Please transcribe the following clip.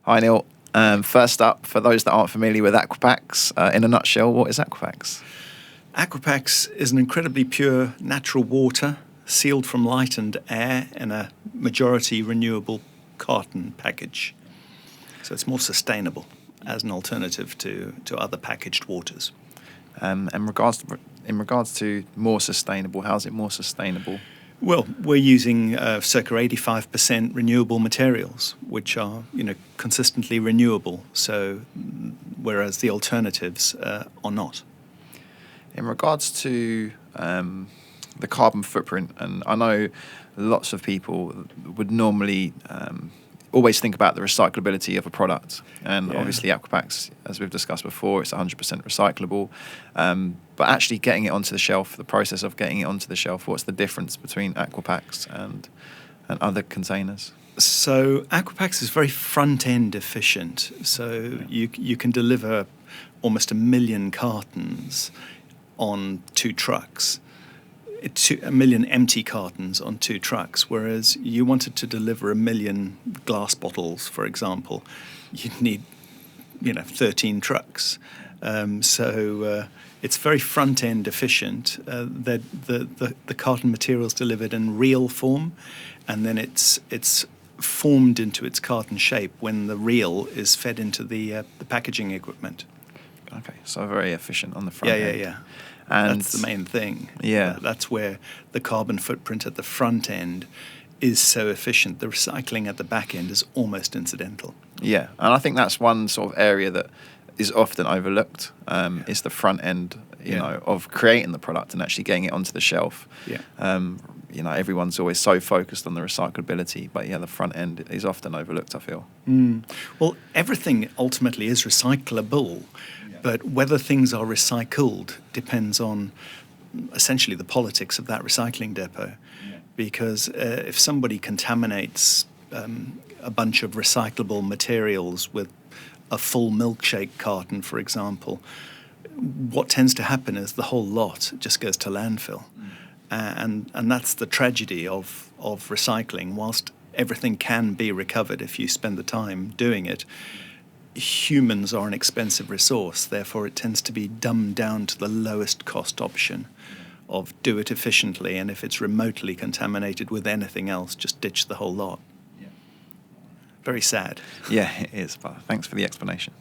Hi, Neil. First up, for those that aren't familiar with Aquapax, in a nutshell, what is Aquapax? Aquapax is an incredibly pure natural water sealed from light and air in a majority renewable carton package. So it's more sustainable as an alternative to other packaged waters. In regards to more sustainable, how's it more sustainable? Well, we're using circa 85% renewable materials, which are, consistently renewable. So, whereas the alternatives are not. In regards to the carbon footprint, and I know lots of people would normally always think about the recyclability of a product, and obviously Aquapax, as we've discussed before, it's 100% recyclable. But actually getting it onto the shelf, the process of getting it onto the shelf, what's the difference between Aquapax and other containers? So Aquapax is very front-end efficient. So you can deliver almost 1 million cartons on 2 trucks. 1 million empty cartons on 2 trucks, whereas you wanted to deliver 1 million glass bottles, for example, you'd need 13 trucks. So it's very front end efficient. The carton material is delivered in reel form, and then it's formed into its carton shape when the reel is fed into the packaging equipment. Okay, so very efficient on the front end. Yeah. And that's the main thing. Yeah. That's where the carbon footprint at the front end is so efficient. The recycling at the back end is almost incidental. Yeah, and I think that's one sort of area that is often overlooked, is the front end, of creating the product and actually getting it onto the shelf. Yeah. Everyone's always so focused on the recyclability, but the front end is often overlooked, I feel. Well, everything ultimately is recyclable, but whether things are recycled depends on essentially the politics of that recycling depot. Because if somebody contaminates a bunch of recyclable materials with a full milkshake carton, for example, what tends to happen is the whole lot just goes to landfill. And that's the tragedy of recycling. Whilst everything can be recovered if you spend the time doing it, humans are an expensive resource. Therefore, it tends to be dumbed down to the lowest cost option of do it efficiently, and if it's remotely contaminated with anything else, just ditch the whole lot. Very sad. Yeah, it is, but thanks for the explanation.